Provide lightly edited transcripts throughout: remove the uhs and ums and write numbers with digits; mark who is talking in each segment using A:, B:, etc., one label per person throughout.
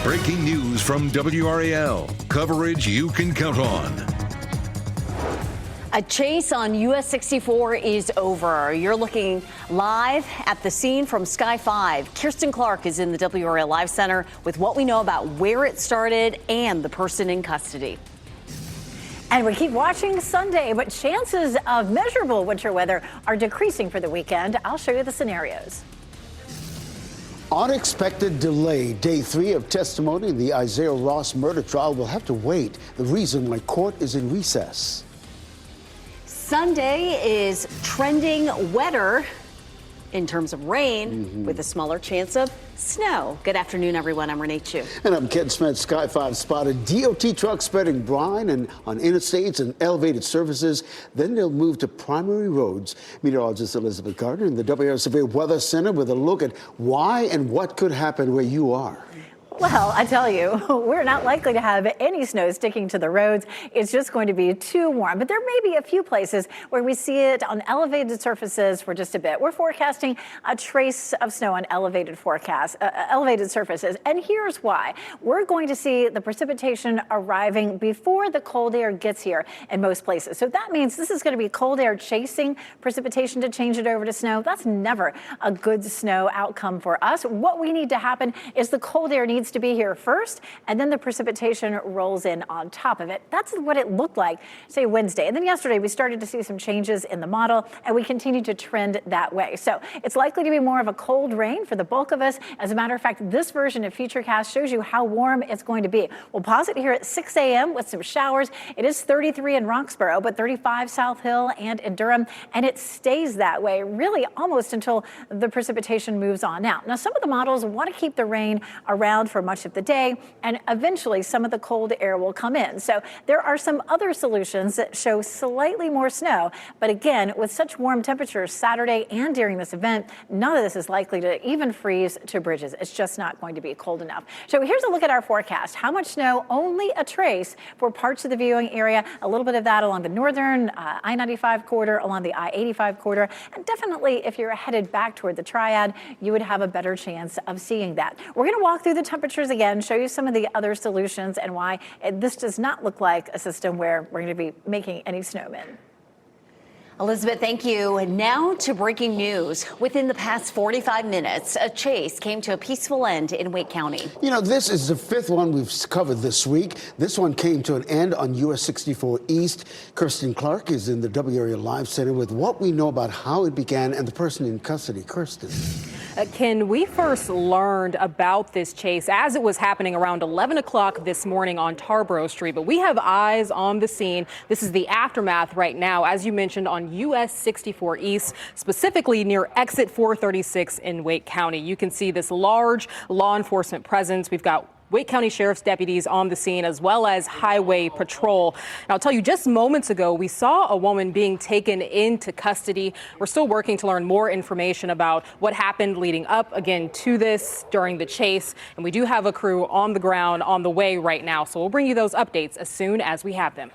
A: Breaking news from WRAL. Coverage you can count on.
B: A chase on US 64 is over. You're looking live at the scene from Sky 5. Kirsten Clark is in the WRAL Live Center with what we know about where it started and the person in custody.
C: And we keep watching Sunday, but chances of measurable winter weather are decreasing for the weekend. I'll show you the scenarios.
D: Unexpected delay. Day 3 of testimony in the Isaiah Ross murder trial will have to wait. The reason why court is in recess.
B: Sunday is trending wetter in terms of rain with a smaller chance of snow. Good afternoon, everyone. I'm Renee Chu.
D: And I'm Ken Smith. Sky 5 spotted DOT trucks spreading brine and on interstates and elevated surfaces. Then they'll move to primary roads. Meteorologist Elizabeth Gardner in the WRAL Severe Weather Center with a look at why and what could happen where you are.
C: Well, I tell you, we're not likely to have any snow sticking to the roads. It's just going to be too warm. But there may be a few places where we see it on elevated surfaces for just a bit. We're forecasting a trace of snow on elevated surfaces. And here's why. We're going to see the precipitation arriving before the cold air gets here in most places. So that means this is going to be cold air chasing precipitation to change it over to snow. That's never a good snow outcome for us. What we need to happen is the cold air needs to be here first, and then the precipitation rolls in on top of it. That's what it looked like, say, Wednesday. And then yesterday, we started to see some changes in the model, and we continue to trend that way. So it's likely to be more of a cold rain for the bulk of us. As a matter of fact, this version of Futurecast shows you how warm it's going to be. We'll pause it here at 6 a.m. with some showers. It is 33 in Roxborough, but 35 South Hill and in Durham, and it stays that way really almost until the precipitation moves on out. Now, some of the models want to keep the rain around for much of the day, and eventually some of the cold air will come in. So there are some other solutions that show slightly more snow. But again, with such warm temperatures Saturday and during this event, none of this is likely to even freeze to bridges. It's just not going to be cold enough. So here's a look at our forecast. How much snow? Only a trace for parts of the viewing area. A little bit of that along the northern I-95 corridor, along the I-85 corridor. And definitely if you're headed back toward the Triad, you would have a better chance of seeing that. We're going to walk through the temperatures again, show you some of the other solutions and why this does not look like a system where we're going to be making any snowmen.
B: Elizabeth, thank you. And now to breaking news. Within the past 45 minutes, a chase came to a peaceful end in Wake County.
D: You know, this is the 5th one we've covered this week. This one came to an end on US 64 East. Kirsten Clark is in the WRAL Live Center with what we know about how it began and the person in custody. Kirsten.
E: Ken, we first learned about this chase as it was happening around 11 o'clock this morning on Tarboro Street. But we have eyes on the scene. This is the aftermath right now, as you mentioned, on US 64 East, specifically near exit 436 in Wake County. You can see this large law enforcement presence. We've got Wake County Sheriff's deputies on the scene, as well as Highway Patrol. And I'll tell you, just moments ago, we saw a woman being taken into custody. We're still working to learn more information about what happened leading up, again, to this during the chase. And we do have a crew on the ground on the way right now. So we'll bring you those updates as soon as we have them.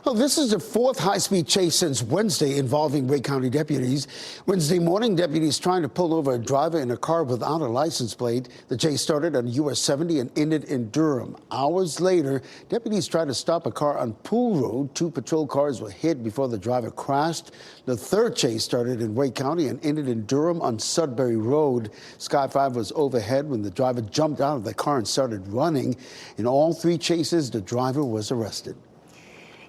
D: Well, this is the 4th high-speed chase since Wednesday involving Wake County deputies. Wednesday morning, deputies trying to pull over a driver in a car without a license plate. The chase started on US 70 and ended in Durham. Hours later, deputies tried to stop a car on Pool Road. 2 patrol cars were hit before the driver crashed. The 3rd chase started in Wake County and ended in Durham on Sudbury Road. Sky 5 was overhead when the driver jumped out of the car and started running. In all 3 chases, the driver was arrested.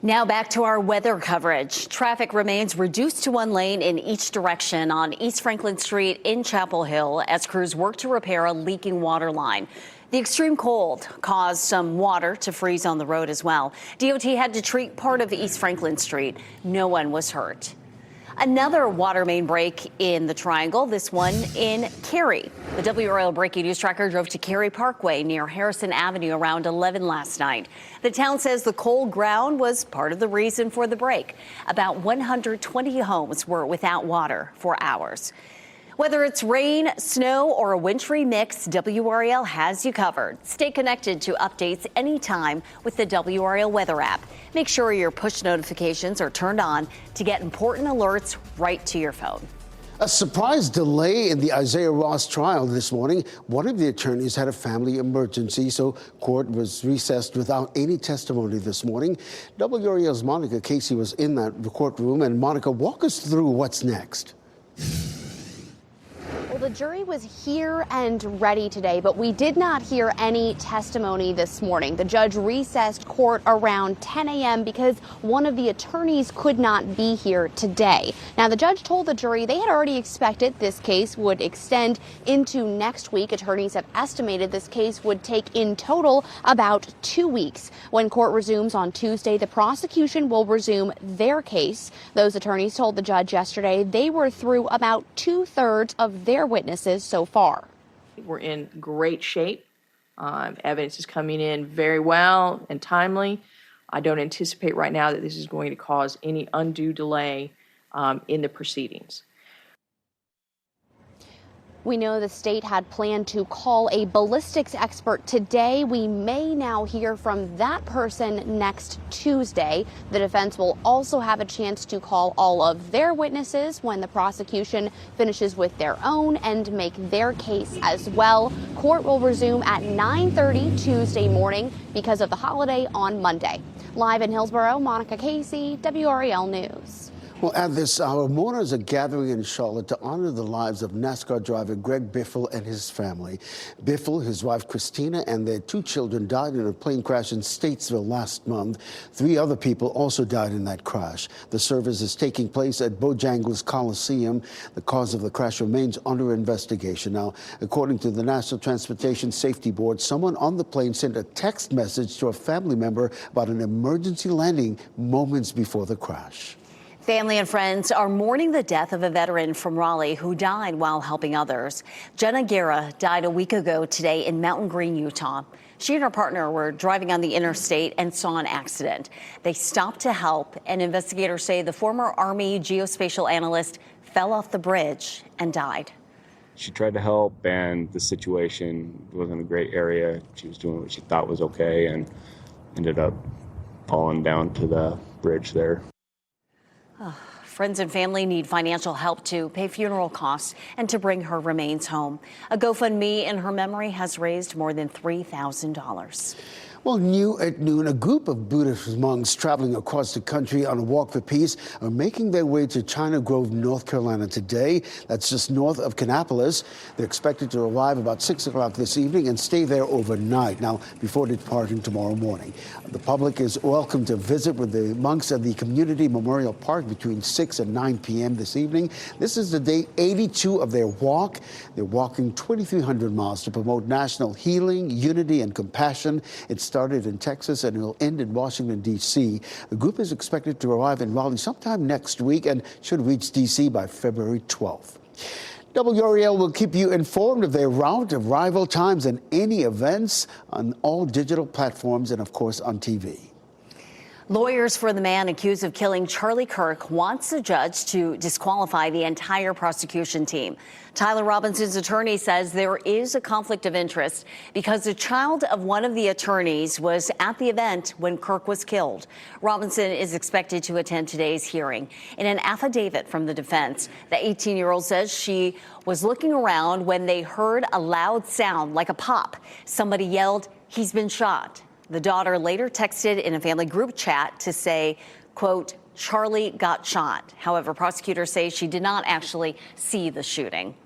B: Now back to our weather coverage. Traffic remains reduced to 1 lane in each direction on East Franklin Street in Chapel Hill as crews work to repair a leaking water line. The extreme cold caused some water to freeze on the road as well. DOT had to treat part of East Franklin Street. No one was hurt. Another water main break in the Triangle, this one in Cary. The WRAL Breaking News Tracker drove to Cary Parkway near Harrison Avenue around 11 last night. The town says the cold ground was part of the reason for the break. About 120 homes were without water for hours. Whether it's rain, snow, or a wintry mix, WRAL has you covered. Stay connected to updates anytime with the WRAL weather app. Make sure your push notifications are turned on to get important alerts right to your phone.
D: A surprise delay in the Isaiah Ross trial this morning. One of the attorneys had a family emergency, so court was recessed without any testimony this morning. WRAL's Monica Casey was in that courtroom. And Monica, walk us through what's next.
F: Well, the jury was here and ready today, but we did not hear any testimony this morning. The judge recessed court around 10 a.m. because one of the attorneys could not be here today. Now, the judge told the jury they had already expected this case would extend into next week. Attorneys have estimated this case would take in total about 2 weeks. When court resumes on Tuesday, the prosecution will resume their case. Those attorneys told the judge yesterday they were through about 2/3 of their witnesses so far.
G: We're in great shape. Evidence is coming in very well and timely. I don't anticipate right now that this is going to cause any undue delay in the proceedings.
F: We know the state had planned to call a ballistics expert today. We may now hear from that person next Tuesday. The defense will also have a chance to call all of their witnesses when the prosecution finishes with their own and make their case as well. Court will resume at 9:30 Tuesday morning because of the holiday on Monday. Live in Hillsborough, Monica Casey, WRAL News.
D: Well, at this hour, mourners are gathering in Charlotte to honor the lives of NASCAR driver Greg Biffle and his family. Biffle, his wife Christina, and their 2 children died in a plane crash in Statesville last month. 3 other people also died in that crash. The service is taking place at Bojangles Coliseum. The cause of the crash remains under investigation. Now, according to the National Transportation Safety Board, someone on the plane sent a text message to a family member about an emergency landing moments before the crash.
B: Family and friends are mourning the death of a veteran from Raleigh who died while helping others. Jenna Guerra died a week ago today in Mountain Green, Utah. She and her partner were driving on the interstate and saw an accident. They stopped to help, and investigators say the former Army geospatial analyst fell off the bridge and died.
H: She tried to help, and the situation wasn't a great area. She was doing what she thought was okay and ended up falling down to the bridge there.
B: Friends and family need financial help to pay funeral costs and to bring her remains home. A GoFundMe in her memory has raised more than $3,000.
D: Well, new at noon, a group of Buddhist monks traveling across the country on a walk for peace are making their way to China Grove, North Carolina today. That's just north of Kannapolis. They're expected to arrive about 6 o'clock this evening and stay there overnight, now before departing tomorrow morning. The public is welcome to visit with the monks at the Community Memorial Park between 6 and 9 p.m. this evening. This is the day 82 of their walk. They're walking 2,300 miles to promote national healing, unity, and compassion. It's started in Texas and it will end in Washington, D.C. The group is expected to arrive in Raleigh sometime next week and should reach D.C. by February 12th. WRAL will keep you informed of their route, arrival times, and any events on all digital platforms and, of course, on TV.
B: Lawyers for the man accused of killing Charlie Kirk wants the judge to disqualify the entire prosecution team. Tyler Robinson's attorney says there is a conflict of interest because the child of one of the attorneys was at the event when Kirk was killed. Robinson is expected to attend today's hearing. In an affidavit from the defense, the 18-year-old says she was looking around when they heard a loud sound like a pop. Somebody yelled, "He's been shot." The daughter later texted in a family group chat to say, quote, "Charlie got shot." However, prosecutors say she did not actually see the shooting.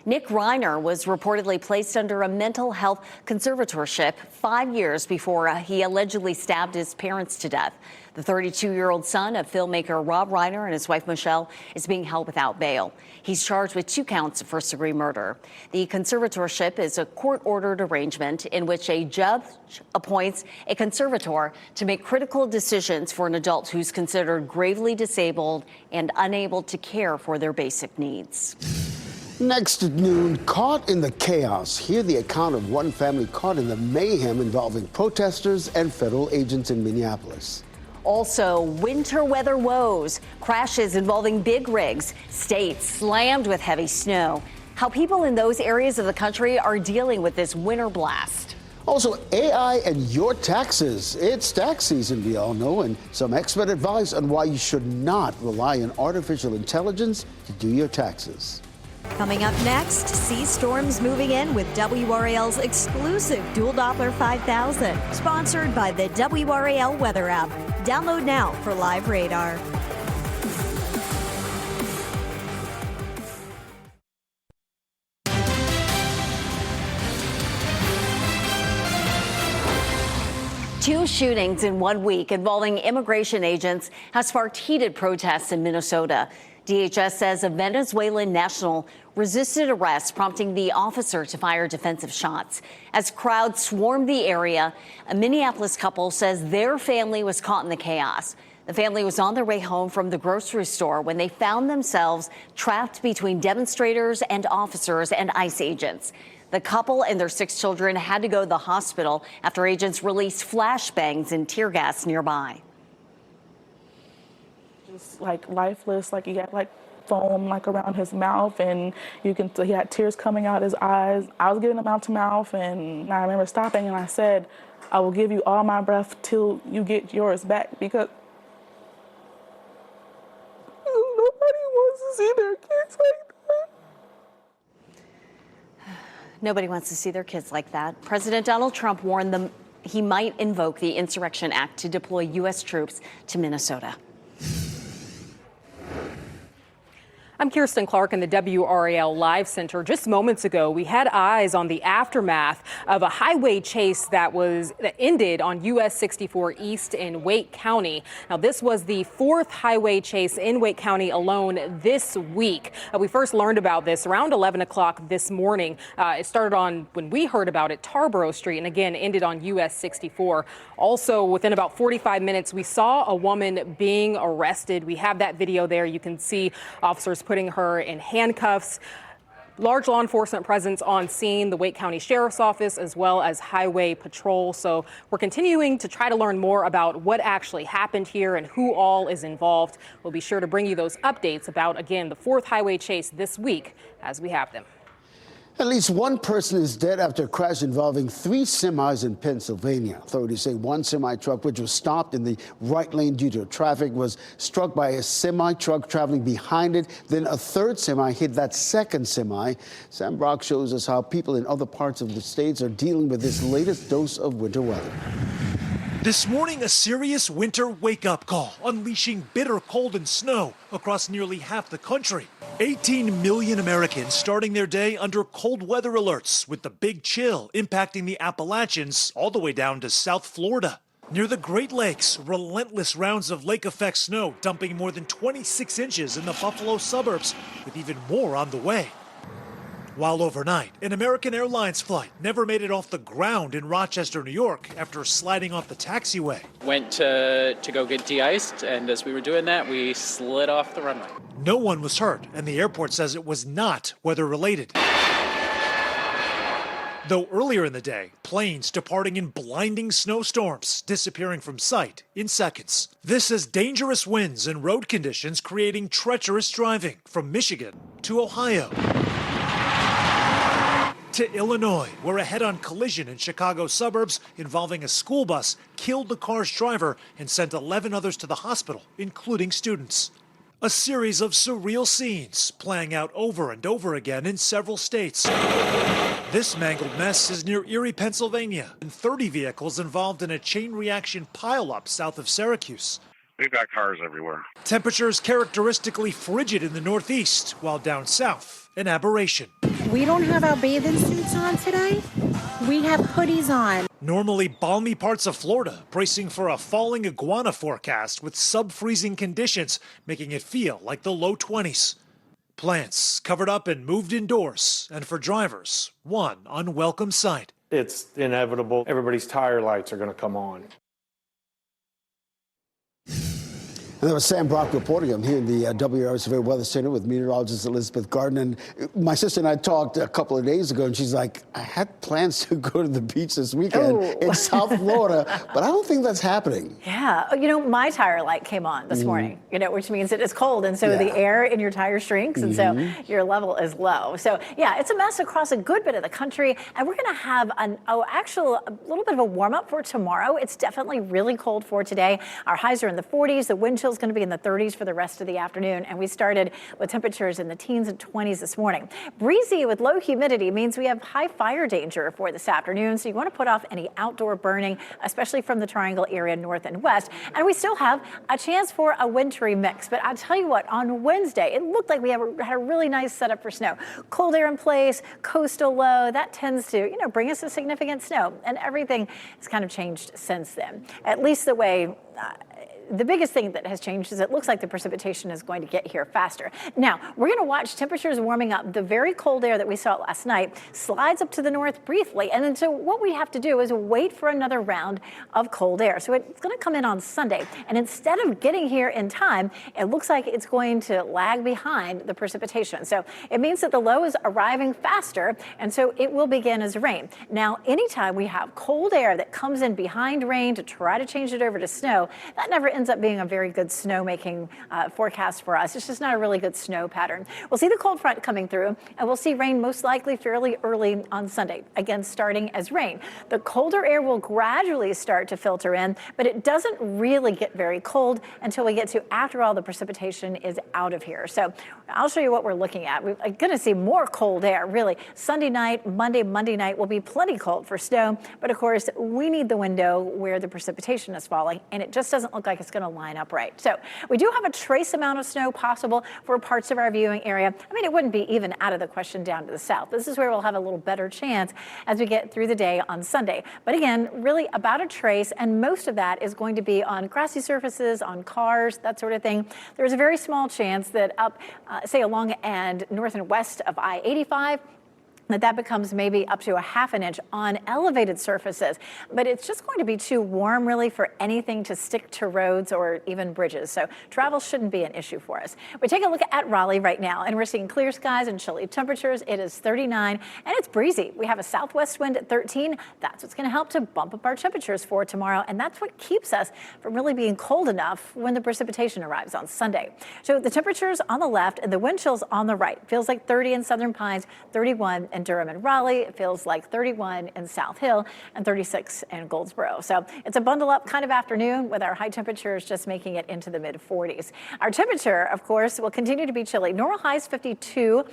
B: Nick Reiner was reportedly placed under a mental health conservatorship 5 years before he allegedly stabbed his parents to death. The 32-year-old son of filmmaker Rob Reiner and his wife Michelle is being held without bail. He's charged with 2 counts of first-degree murder. The conservatorship is a court-ordered arrangement in which a judge appoints a conservator to make critical decisions for an adult who's considered gravely disabled and unable to care for their basic needs.
D: Next at noon, caught in the chaos. Hear the account of one family caught in the mayhem involving protesters and federal agents in Minneapolis.
B: Also, winter weather woes, crashes involving big rigs, states slammed with heavy snow. How people in those areas of the country are dealing with this winter blast.
D: Also, AI and your taxes. It's tax season, we all know, and some expert advice on why you should not rely on artificial intelligence to do your taxes.
I: Coming up next, sea storms moving in with WRAL's exclusive Dual Doppler 5000, sponsored by the WRAL weather app. Download now for live radar.
B: Two shootings in 1 week involving immigration agents has sparked heated protests in Minnesota. DHS says a Venezuelan national resisted arrest, prompting the officer to fire defensive shots. As crowds swarmed the area, a Minneapolis couple says their family was caught in the chaos. The family was on their way home from the grocery store when they found themselves trapped between demonstrators and officers and ICE agents. The couple and their 6 children had to go to the hospital after agents released flashbangs and tear gas nearby.
J: Just like lifeless, like he had like foam like around his mouth, and he had tears coming out his eyes. I was giving him mouth to mouth, and I remember stopping and I said, "I will give you all my breath till you get yours back," because nobody wants to see their kids like that.
B: Nobody wants to see their kids like that. President Donald Trump warned them he might invoke the Insurrection Act to deploy U.S. troops to Minnesota.
E: I'm Kirsten Clark in the WRAL Live Center. Just moments ago, we had eyes on the aftermath of a highway chase that ended on US 64 East in Wake County. Now, this was the 4th highway chase in Wake County alone this week. We first learned about this around 11 o'clock this morning. It started on, when we heard about it, Tarboro Street, and again ended on US 64. Also, within about 45 minutes, we saw a woman being arrested. We have that video there. You can see officers putting her in handcuffs. Large law enforcement presence on scene, the Wake County Sheriff's Office, as well as Highway Patrol. So we're continuing to try to learn more about what actually happened here and who all is involved. We'll be sure to bring you those updates about, again, the 4th highway chase this week as we have them.
D: At least one person is dead after a crash involving 3 semis in Pennsylvania. Authorities say one semi-truck, which was stopped in the right lane due to traffic, was struck by a semi-truck traveling behind it. Then a 3rd semi hit that 2nd semi. Sam Brock shows us how people in other parts of the states are dealing with this latest dose of winter weather.
K: This morning, a serious winter wake-up call, unleashing bitter cold and snow across nearly half the country. 18 million Americans starting their day under cold weather alerts, with the big chill impacting the Appalachians all the way down to South Florida. Near the Great Lakes, relentless rounds of lake-effect snow dumping more than 26 inches in the Buffalo suburbs, with even more on the way. While overnight, an American Airlines flight never made it off the ground in Rochester, New York, after sliding off the taxiway.
L: Went to go get de-iced, and as we were doing that, we slid off the runway.
K: No one was hurt, and the airport says it was not weather-related. Though earlier in the day, planes departing in blinding snowstorms, disappearing from sight in seconds. This is dangerous winds and road conditions creating treacherous driving from Michigan to Ohio to Illinois, where a head-on collision in Chicago suburbs involving a school bus killed the car's driver and sent 11 others to the hospital, including students. A series of surreal scenes playing out over and over again in several states. This mangled mess is near Erie, Pennsylvania, and 30 vehicles involved in a chain reaction pileup south of Syracuse.
M: We've got cars everywhere.
K: Temperatures characteristically frigid in the Northeast, while down south, an aberration.
N: We don't have our bathing suits on today. We have hoodies on.
K: Normally balmy parts of Florida bracing for a falling iguana forecast with sub-freezing conditions, making it feel like the low 20s. Plants covered up and moved indoors, and for drivers, one unwelcome sight.
O: It's inevitable. Everybody's tire lights are going to come on.
D: And that was Sam Brock reporting. I'm here in the WRAL Severe Weather Center with meteorologist Elizabeth Garden. And my sister and I talked a couple of days ago, and she's like, I had plans to go to the beach this weekend in South Florida, but I don't think that's happening.
C: Yeah. You know, my tire light came on this morning, you know, which means it is cold. And so the air in your tire shrinks. And so your level is low. So, yeah, it's a mess across a good bit of the country. And we're going to have a little bit of a warm up for tomorrow. It's definitely really cold for today. Our highs are in the 40s. The wind chill is going to be in the 30s for the rest of the afternoon. And we started with temperatures in the teens and 20s this morning. Breezy with low humidity means we have high fire danger for this afternoon. So you want to put off any outdoor burning, especially from the Triangle area north and west. And we still have a chance for a wintry mix. But I'll tell you what, on Wednesday, it looked like we had a really nice setup for snow. Cold air in place, coastal low, that tends to, you know, bring us a significant snow. And everything has kind of changed since then, at least the way the biggest thing that has changed is it looks like the precipitation is going to get here faster. Now, we're going to watch temperatures warming up. The very cold air that we saw last night slides up to the north briefly. And then so what we have to do is wait for another round of cold air. So it's going to come in on Sunday. And instead of getting here in time, it looks like it's going to lag behind the precipitation. So it means that the low is arriving faster. And so it will begin as rain. Now, anytime we have cold air that comes in behind rain to try to change it over to snow, that never ends up being a very good snowmaking forecast for us. It's just not a really good snow pattern. We'll see the cold front coming through, and we'll see rain most likely fairly early on Sunday, again starting as rain. The colder air will gradually start to filter in, but it doesn't really get very cold until we get to after all the precipitation is out of here. So I'll show you what we're looking at. We're going to see more cold air, really. Sunday night, Monday night will be plenty cold for snow, but of course we need the window where the precipitation is falling, and it just doesn't look like it's going to line up right. So we do have a trace amount of snow possible for parts of our viewing area. I mean, it wouldn't be even out of the question down to the south. This is where we'll have a little better chance as we get through the day on Sunday. But again, really about a trace, and most of that is going to be on grassy surfaces, on cars, that sort of thing. There's a very small chance that up, say, along and north and west of I-85, that becomes maybe up to a ½ an inch on elevated surfaces. But it's just going to be too warm, really, for anything to stick to roads or even bridges. So travel shouldn't be an issue for us. We take a look at Raleigh right now, and we're seeing clear skies and chilly temperatures. It is 39, and it's breezy. We have a southwest wind at 13. That's what's going to help to bump up our temperatures for tomorrow, and that's what keeps us from really being cold enough when the precipitation arrives on Sunday. So the temperatures on the left and the wind chills on the right. Feels like 30 in Southern Pines, 31 in Durham and Raleigh. It feels like 31 in South Hill and 36 in Goldsboro. So it's a bundle up kind of afternoon with our high temperatures just making it into the mid 40s. Our temperature, of course, will continue to be chilly. Normal highs 52.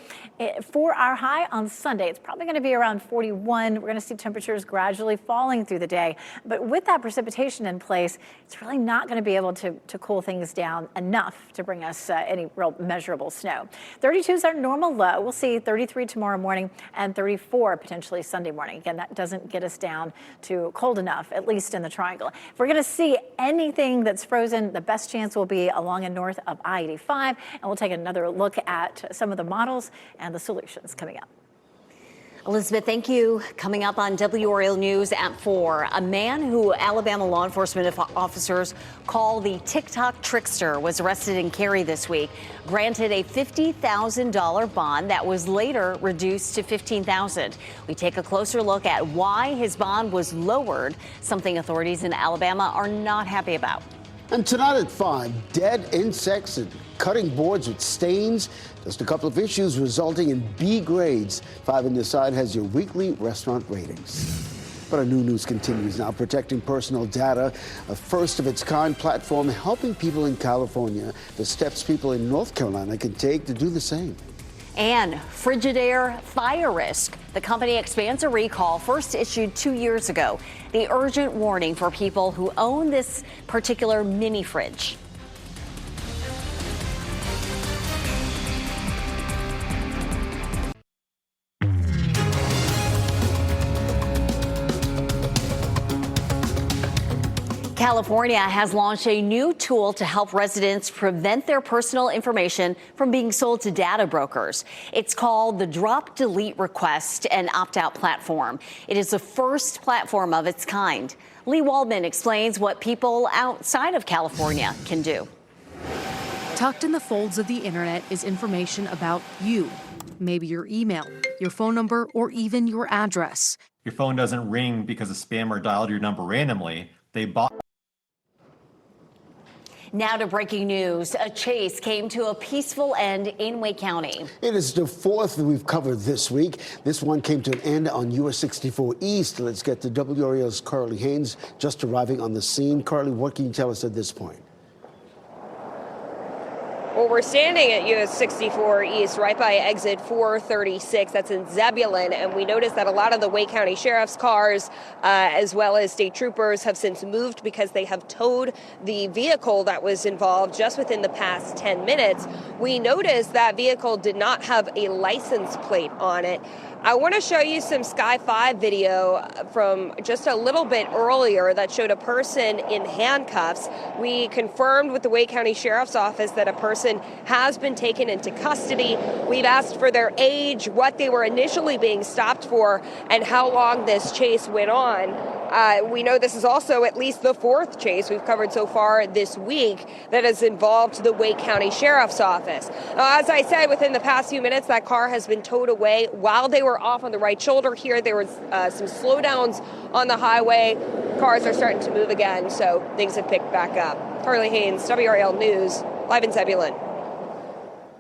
C: For our high on Sunday, it's probably going to be around 41. We're going to see temperatures gradually falling through the day. But with that precipitation in place, it's really not going to be able to cool things down enough to bring us any real measurable snow. 32 is our normal low. We'll see 33 tomorrow morning and 34 potentially Sunday morning. Again, that doesn't get us down to cold enough, at least in the Triangle. If we're going to see anything that's frozen, the best chance will be along and north of I-85, and we'll take another look at some of the models and the solutions coming up.
B: Elizabeth, thank you. Coming up on WRAL News at 4, a man who Alabama law enforcement officers call the TikTok trickster was arrested in Cary this week, granted a $50,000 bond that was later reduced to $15,000. We take a closer look at why his bond was lowered, something authorities in Alabama are not happy about.
D: And tonight at 5, dead insects and cutting boards with stains. Just a couple of issues resulting in B grades. 5 on your side has your weekly restaurant ratings. But our new news continues now. Protecting personal data, a first of its kind platform helping people in California. The steps people in North Carolina can take to do the same.
B: And Frigidaire fire risk. The company expands a recall first issued 2 years ago. The urgent warning for people who own this particular mini fridge. California has launched a new tool to help residents prevent their personal information from being sold to data brokers. It's called the Drop Delete Request and Opt-out platform. It is the first platform of its kind. Lee Waldman explains what people outside of California can do.
M: Tucked in the folds of the internet is information about you. Maybe your email, your phone number, or even your address.
O: Your phone doesn't ring because a spammer dialed your number randomly. They bought.
B: Now to breaking news. A chase came to a peaceful end in Wake County.
D: It is the fourth that we've covered this week. This one came to an end on US 64 East. Let's get to WRAL's Carly Haynes just arriving on the scene. Carly, what can you tell us at this point?
P: Well, we're standing at US 64 East, right by exit 436. That's in Zebulon. And we noticed that a lot of the Wake County Sheriff's cars, as well as state troopers, have since moved because they have towed the vehicle that was involved just within the past 10 minutes. We noticed that vehicle did not have a license plate on it. I want to show you some Sky 5 video from just a little bit earlier that showed a person in handcuffs. We confirmed with the Wake County Sheriff's Office that a person has been taken into custody. We've asked for their age, what they were initially being stopped for, and how long this chase went on. We know this is also at least the fourth chase we've covered so far this week that has involved the Wake County Sheriff's Office. As I said, within the past few minutes, that car has been towed away. While they were off on the right shoulder here, there was some slowdowns on the highway. Cars are starting to move again, so things have picked back up. Carly Haynes, WRAL News, live in Zebulon.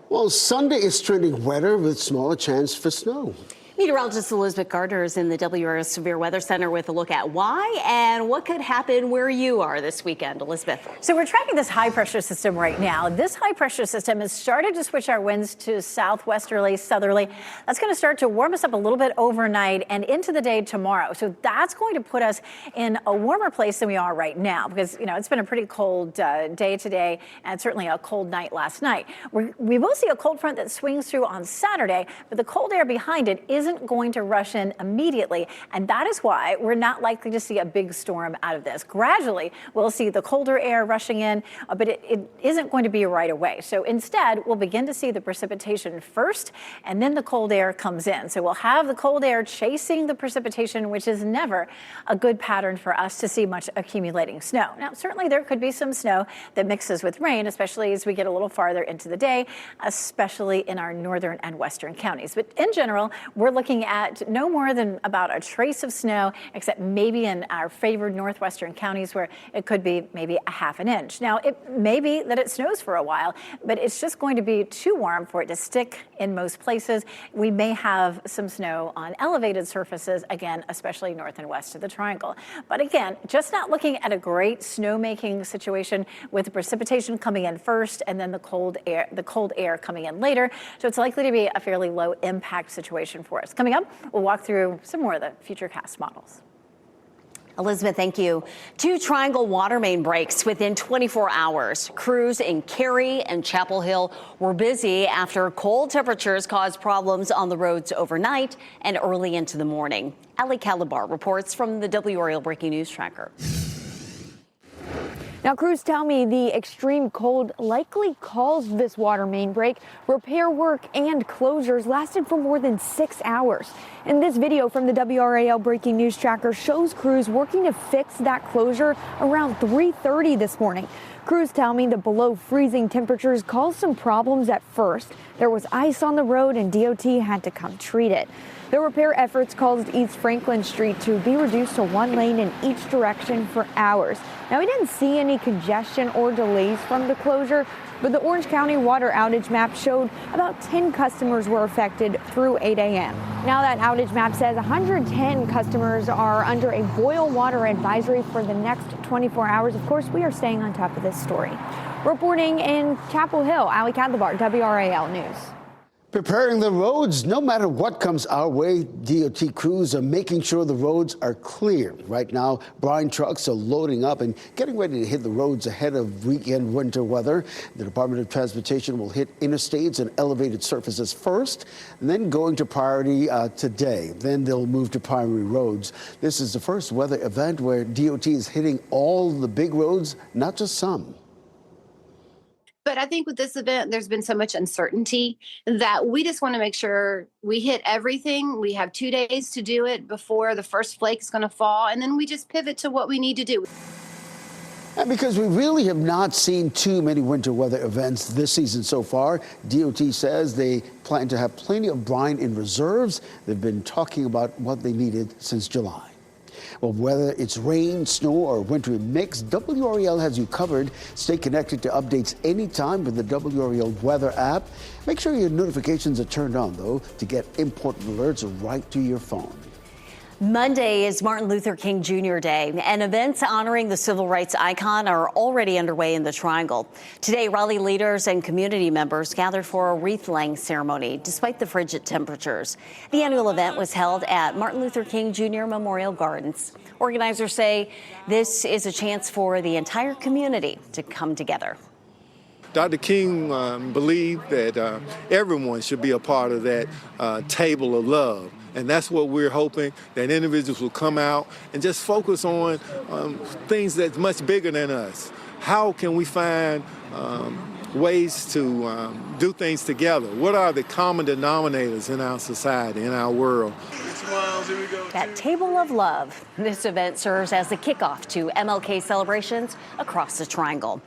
D: Well, Sunday is trending wetter with smaller chance for snow.
B: Meteorologist Elizabeth Gardner is in the WRAL Severe Weather Center with a look at why and what could happen where you are this weekend. Elizabeth.
C: So we're tracking this high pressure system right now. This high pressure system has started to switch our winds to southwesterly, southerly. That's going to start to warm us up a little bit overnight and into the day tomorrow. So that's going to put us in a warmer place than we are right now because, you know, it's been a pretty cold day today and certainly a cold night last night. We will see a cold front that swings through on Saturday, but the cold air behind it isn't going to rush in immediately, and that is why we're not likely to see a big storm out of this. Gradually, we'll see the colder air rushing in, but it isn't going to be right away. So instead, we'll begin to see the precipitation first, and then the cold air comes in. So we'll have the cold air chasing the precipitation, which is never a good pattern for us to see much accumulating snow. Now, certainly there could be some snow that mixes with rain, especially as we get a little farther into the day, especially in our northern and western counties. But in general, we're looking at no more than about a trace of snow, except maybe in our favored northwestern counties where it could be maybe a half an inch. Now, it may be that it snows for a while, but it's just going to be too warm for it to stick in most places. We may have some snow on elevated surfaces, again, especially north and west of the triangle. But again, just not looking at a great snowmaking situation with the precipitation coming in first and then the cold air coming in later. So it's likely to be a fairly low impact situation for us. Coming up, we'll walk through some more of the Futurecast models.
B: Elizabeth, thank you. 2 triangle water main breaks within 24 hours. Crews in Cary and Chapel Hill were busy after cold temperatures caused problems on the roads overnight and early into the morning. Ali Calabar reports from the WRAL Breaking News Tracker.
Q: Now, crews tell me the extreme cold likely caused this water main break. Repair work and closures lasted for more than 6 hours. And this video from the WRAL Breaking News Tracker shows crews working to fix that closure around 3:30 this morning. Crews tell me the below freezing temperatures caused some problems at first. There was ice on the road and DOT had to come treat it. The repair efforts caused East Franklin Street to be reduced to 1 lane in each direction for hours. Now, we didn't see any congestion or delays from the closure, but the Orange County water outage map showed about 10 customers were affected through 8 a.m. Now that outage map says 110 customers are under a boil water advisory for the next 24 hours. Of course, we are staying on top of this story. Reporting in Chapel Hill, Ali Calabar, WRAL News.
D: Preparing the roads, no matter what comes our way, DOT crews are making sure the roads are clear. Right now, brine trucks are loading up and getting ready to hit the roads ahead of weekend winter weather. The Department of Transportation will hit interstates and elevated surfaces first, and then going to priority today. Then they'll move to primary roads. This is the first weather event where DOT is hitting all the big roads, not just some.
R: But I think with this event, there's been so much uncertainty that we just want to make sure we hit everything. We have 2 days to do it before the first flake is going to fall, and then we just pivot to what we need to do.
D: And because we really have not seen too many winter weather events this season so far, DOT says they plan to have plenty of brine in reserves. They've been talking about what they needed since July. Well, whether it's rain, snow, or wintry mix, WRAL has you covered. Stay connected to updates anytime with the WRAL weather app. Make sure your notifications are turned on, though, to get important alerts right to your phone.
B: Monday is Martin Luther King Jr. Day, and events honoring the civil rights icon are already underway in the Triangle. Today, Raleigh leaders and community members gathered for a wreath-laying ceremony, despite the frigid temperatures. The annual event was held at Martin Luther King Jr. Memorial Gardens. Organizers say this is a chance for the entire community to come together.
S: Dr. King believed that everyone should be a part of that table of love. And that's what we're hoping, that individuals will come out and just focus on things that's much bigger than us. How can we find ways to do things together? What are the common denominators in our society, in our world?
B: That table of love. This event serves as the kickoff to MLK celebrations across the Triangle.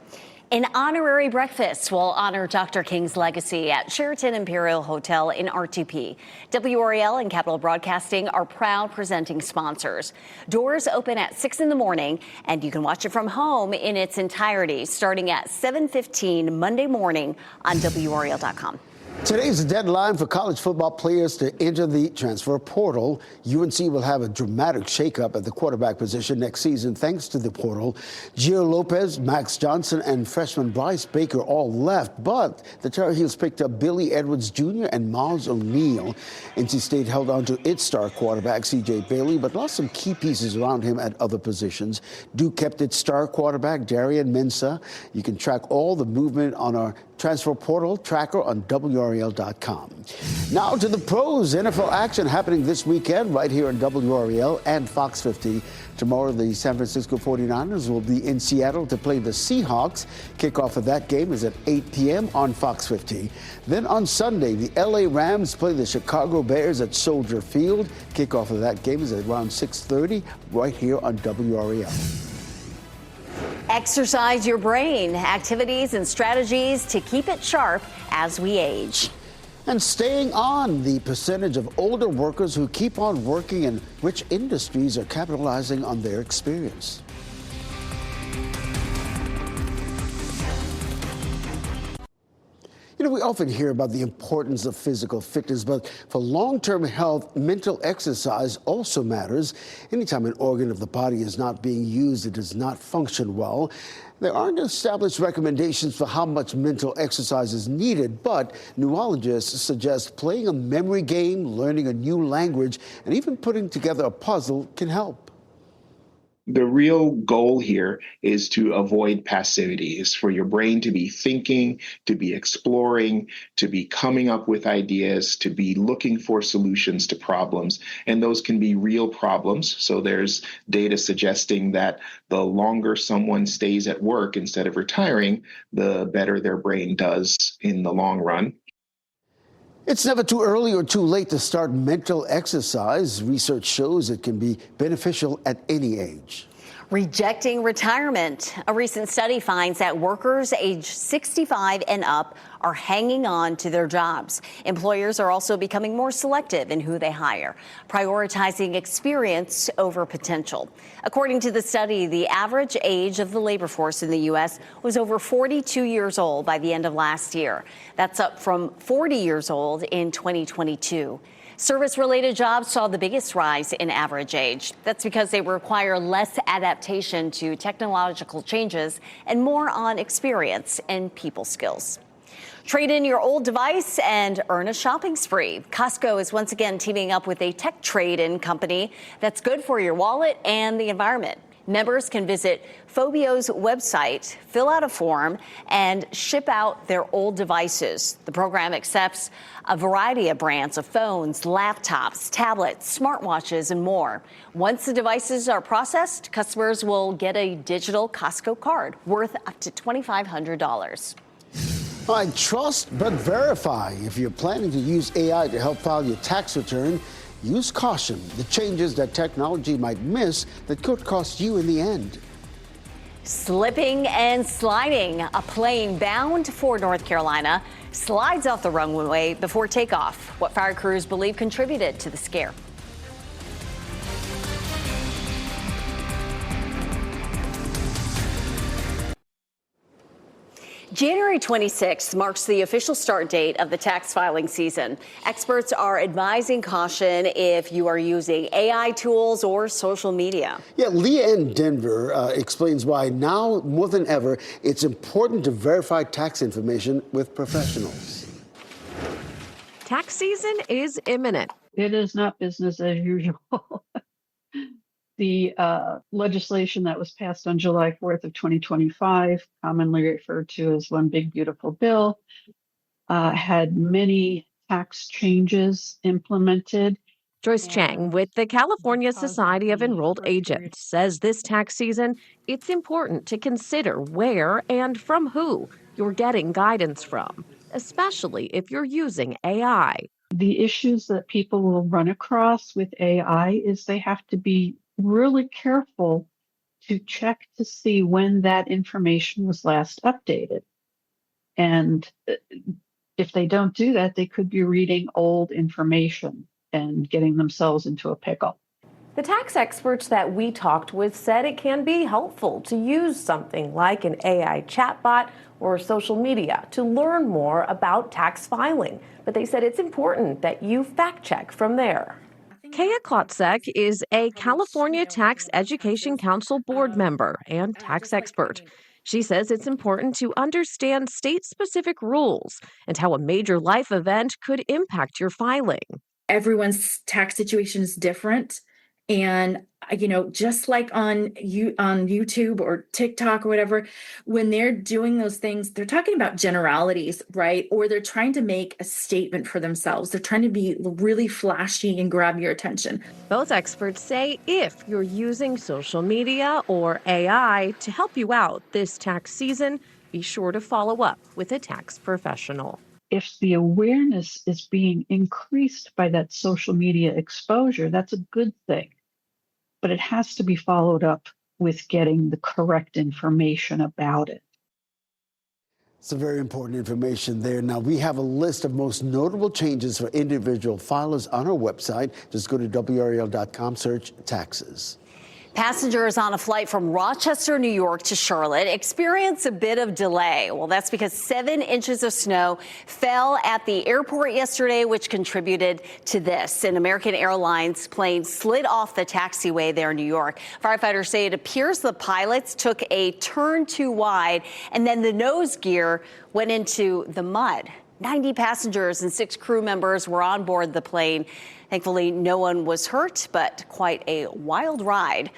B: An honorary breakfast will honor Dr. King's legacy at Sheraton Imperial Hotel in RTP. WRAL and Capital Broadcasting are proud presenting sponsors. Doors open at 6 in the morning, and you can watch it from home in its entirety starting at 7:15 Monday morning on WRAL.com.
D: Today's the deadline for college football players to enter the transfer portal. UNC will have a dramatic shakeup at the quarterback position next season thanks to the portal. Gio Lopez, Max Johnson, and freshman Bryce Baker all left, but the Tar Heels picked up Billy Edwards Jr. and Miles O'Neill. NC State held on to its star quarterback, C.J. Bailey, but lost some key pieces around him at other positions. Duke kept its star quarterback, Darian Mensah. You can track all the movement on our transfer portal tracker on WRAL.com. Now to the pros. NFL action happening this weekend right here on WRAL and Fox 50. Tomorrow, the San Francisco 49ers will be in Seattle to play the Seahawks. Kickoff of that game is at 8 p.m. on Fox 50. Then on Sunday, the L.A. Rams play the Chicago Bears at Soldier Field. Kickoff of that game is at around 6:30 right here on WRAL.
B: Exercise your brain. Activities and strategies to keep it sharp as we age.
D: And staying on the percentage of older workers who keep on working and which industries are capitalizing on their experience. You know, we often hear about the importance of physical fitness, but for long-term health, mental exercise also matters. Anytime an organ of the body is not being used, it does not function well. There aren't established recommendations for how much mental exercise is needed, but neurologists suggest playing a memory game, learning a new language, and even putting together a puzzle can help.
T: The real goal here is to avoid passivity, is for your brain to be thinking, to be exploring, to be coming up with ideas, to be looking for solutions to problems. And those can be real problems. So there's data suggesting that the longer someone stays at work instead of retiring, the better their brain does in the long run.
D: It's never too early or too late to start mental exercise. Research shows it can be beneficial at any age.
B: Rejecting retirement. A recent study finds that workers age 65 and up are hanging on to their jobs. Employers are also becoming more selective in who they hire, prioritizing experience over potential. According to the study, the average age of the labor force in the U.S. was over 42 years old by the end of last year. That's up from 40 years old in 2022. Service-related jobs saw the biggest rise in average age. That's because they require less adaptation to technological changes and more on experience and people skills. Trade in your old device and earn a shopping spree. Costco is once again teaming up with a tech trade-in company that's good for your wallet and the environment. Members can visit Phobio's website, fill out a form, and ship out their old devices. The program accepts a variety of brands of phones, laptops, tablets, smartwatches, and more. Once the devices are processed, customers will get a digital Costco card worth up to $2,500.
D: All right, trust but verify. If you're planning to use AI to help file your tax return, use caution. The changes that technology might miss that could cost you in the end.
B: Slipping and sliding. A plane bound for North Carolina slides off the runway before takeoff. What fire crews believe contributed to the scare. January 26th marks the official start date of the tax filing season. Experts are advising caution if you are using AI tools or social media.
D: Yeah, Leah in Denver explains why now more than ever it's important to verify tax information with professionals.
U: Tax season is imminent.
V: It is not business as usual. The legislation that was passed on July 4th of 2025, commonly referred to as One Big Beautiful Bill, had many tax changes implemented.
U: Joyce Chang with the California Society of Enrolled Agents says this tax season, it's important to consider where and from who you're getting guidance from, especially if you're using AI.
V: The issues that people will run across with AI is they have to be really careful to check to see when that information was last updated. And if they don't do that, they could be reading old information and getting themselves into a pickle.
U: The tax experts that we talked with said it can be helpful to use something like an AI chatbot or social media to learn more about tax filing. But they said it's important that you fact check from there. Kaya Klotzek is a California Tax Education Council board member and tax expert. She says it's important to understand state-specific rules and how a major life event could impact your filing.
W: Everyone's tax situation is different. And, just like on YouTube or TikTok or whatever, when they're doing those things, they're talking about generalities, right? Or they're trying to make a statement for themselves. They're trying to be really flashy and grab your attention.
U: Both experts say if you're using social media or AI to help you out this tax season, be sure to follow up with a tax professional.
V: If the awareness is being increased by that social media exposure, that's a good thing. But it has to be followed up with getting the correct information about it.
D: Some very important information there. Now, we have a list of most notable changes for individual filers on our website. Just go to WRAL.com, search taxes.
B: Passengers on a flight from Rochester, New York to Charlotte experience a bit of delay. Well, that's because 7 inches of snow fell at the airport yesterday, which contributed to this. An American Airlines plane slid off the taxiway there in New York. Firefighters say it appears the pilots took a turn too wide, and then the nose gear went into the mud. 90 passengers and 6 crew members were on board the plane. Thankfully, no one was hurt, but quite a wild ride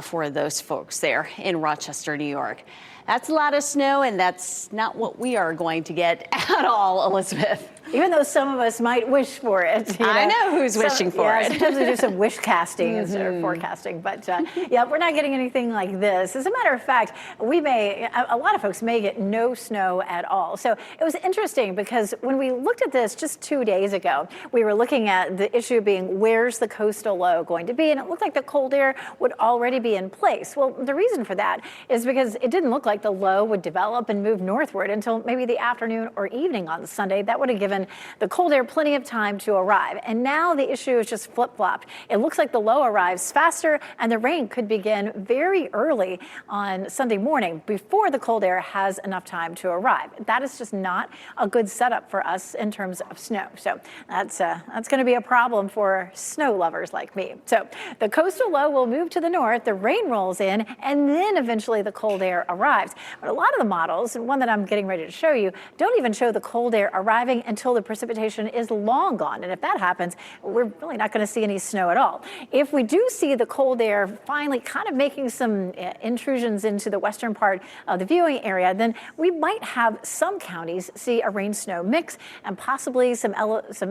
B: for those folks there in Rochester, New York. That's a lot of snow, and that's not what we are going to get at all, Elizabeth.
C: Even though some of us might wish for it.
B: I know who's wishing for it.
C: Sometimes we do some wish casting instead of forecasting. But yeah, we're not getting anything like this. As a matter of fact, a lot of folks may get no snow at all. So it was interesting because when we looked at this just 2 days ago, we were looking at the issue being where's the coastal low going to be? And it looked like the cold air would already be in place. Well, the reason for that is because it didn't look like the low would develop and move northward until maybe the afternoon or evening on Sunday. That would have given the cold air plenty of time to arrive. And now the issue is just flip-flopped. It looks like the low arrives faster and the rain could begin very early on Sunday morning before the cold air has enough time to arrive. That is just not a good setup for us in terms of snow. So that's going to be a problem for snow lovers like me. So the coastal low will move to the north, the rain rolls in, and then eventually the cold air arrives. But a lot of the models, and one that I'm getting ready to show you, don't even show the cold air arriving until the precipitation is long gone. And if that happens, we're really not going to see any snow at all. If we do see the cold air finally kind of making some intrusions into the western part of the viewing area, then we might have some counties see a rain-snow mix and possibly some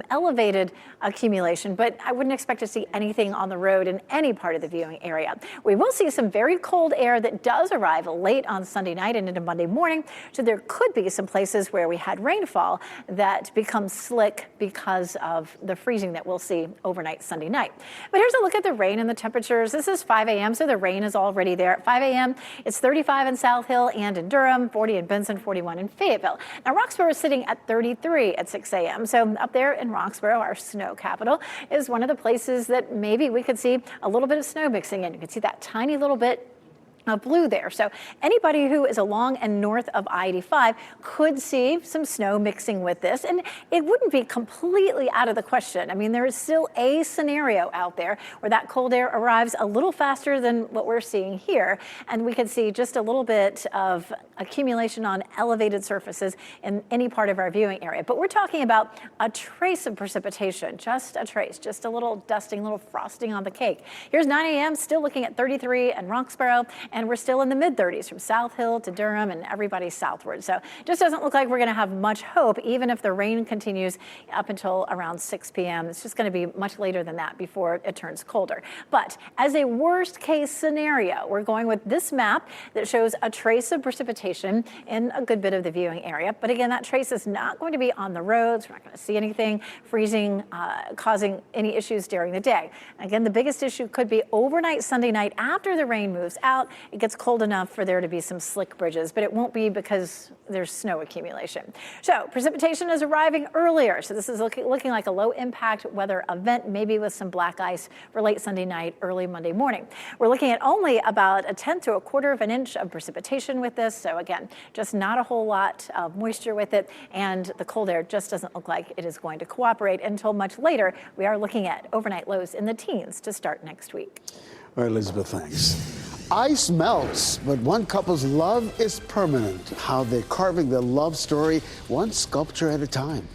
C: elevated accumulation. But I wouldn't expect to see anything on the road in any part of the viewing area. We will see some very cold air that does arrive late on Sunday night and into Monday morning. So there could be some places where we had rainfall that become slick because of the freezing that we'll see overnight Sunday night. But here's a look at the rain and the temperatures. This is 5 a.m., so the rain is already there. At 5 a.m., it's 35 in South Hill and in Durham, 40 in Benson, 41 in Fayetteville. Now, Roxborough is sitting at 33 at 6 a.m., so up there in Roxborough, our snow capital, is one of the places that maybe we could see a little bit of snow mixing in. You can see that tiny little bit of blue there. So anybody who is along and north of I-85 could see some snow mixing with this, and it wouldn't be completely out of the question. I mean, there is still a scenario out there where that cold air arrives a little faster than what we're seeing here, and we could see just a little bit of accumulation on elevated surfaces in any part of our viewing area. But we're talking about a trace of precipitation, just a trace, just a little dusting, a little frosting on the cake. Here's 9 a.m., still looking at 33 in Roxborough, and we're still in the mid-30s from South Hill to Durham and everybody southward. So just doesn't look like we're going to have much hope, even if the rain continues up until around 6 p.m. It's just going to be much later than that before it turns colder. But as a worst-case scenario, we're going with this map that shows a trace of precipitation in a good bit of the viewing area. But again, that trace is not going to be on the roads. We're not going to see anything freezing, causing any issues during the day. Again, the biggest issue could be overnight Sunday night after the rain moves out. It gets cold enough for there to be some slick bridges, but it won't be because there's snow accumulation. So precipitation is arriving earlier. So this is looking like a low impact weather event, maybe with some black ice for late Sunday night, early Monday morning. We're looking at only about 1/10 to 1/4 of an inch of precipitation with this. So again, just not a whole lot of moisture with it. And the cold air just doesn't look like it is going to cooperate until much later. We are looking at overnight lows in the teens to start next week.
D: All right, Elizabeth, thanks. Ice melts, but one couple's love is permanent. How they're carving their love story one sculpture at a time.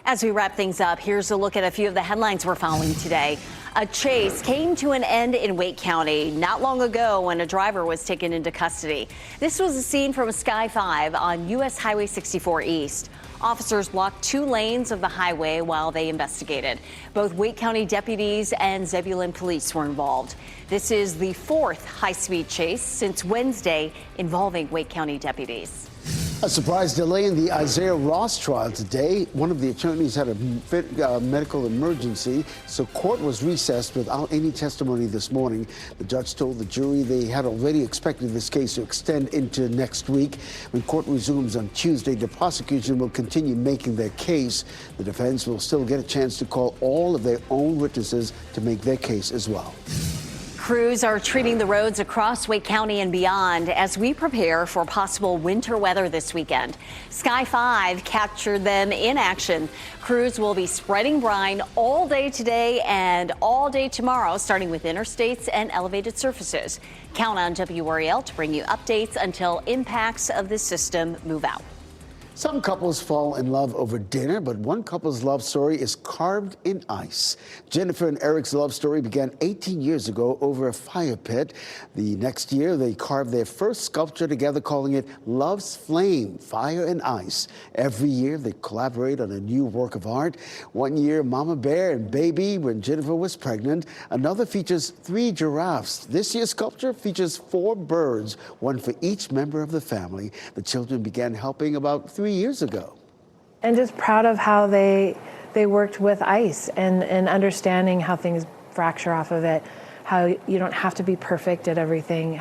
B: As we wrap things up, here's a look at a few of the headlines we're following today. A chase came to an end in Wake County not long ago when a driver was taken into custody. This was a scene from Sky 5 on U.S. Highway 64 East. Officers blocked 2 lanes of the highway while they investigated. Both Wake County deputies and Zebulon police were involved. This is the 4th high-speed chase since Wednesday involving Wake County deputies.
D: A surprise delay in the Isaiah Ross trial today. One of the attorneys had a medical emergency, so court was recessed without any testimony this morning. The judge told the jury they had already expected this case to extend into next week. When court resumes on Tuesday, the prosecution will continue making their case. The defense will still get a chance to call all of their own witnesses to make their case as well.
B: Crews are treating the roads across Wake County and beyond as we prepare for possible winter weather this weekend. Sky 5 captured them in action. Crews will be spreading brine all day today and all day tomorrow, starting with interstates and elevated surfaces. Count on WRAL to bring you updates until impacts of this system move out.
D: Some couples fall in love over dinner, but one couple's love story is carved in ice. Jennifer and Eric's love story began 18 years ago over a fire pit. The next year, they carved their first sculpture together, calling it Love's Flame, Fire and Ice. Every year, they collaborate on a new work of art. One year, Mama Bear and Baby when Jennifer was pregnant. Another features 3 giraffes. This year's sculpture features 4 birds, one for each member of the family. The children began helping about 3 years ago.
A: And just proud of how they worked with ice and understanding how things fracture off of it, how you don't have to be perfect at everything.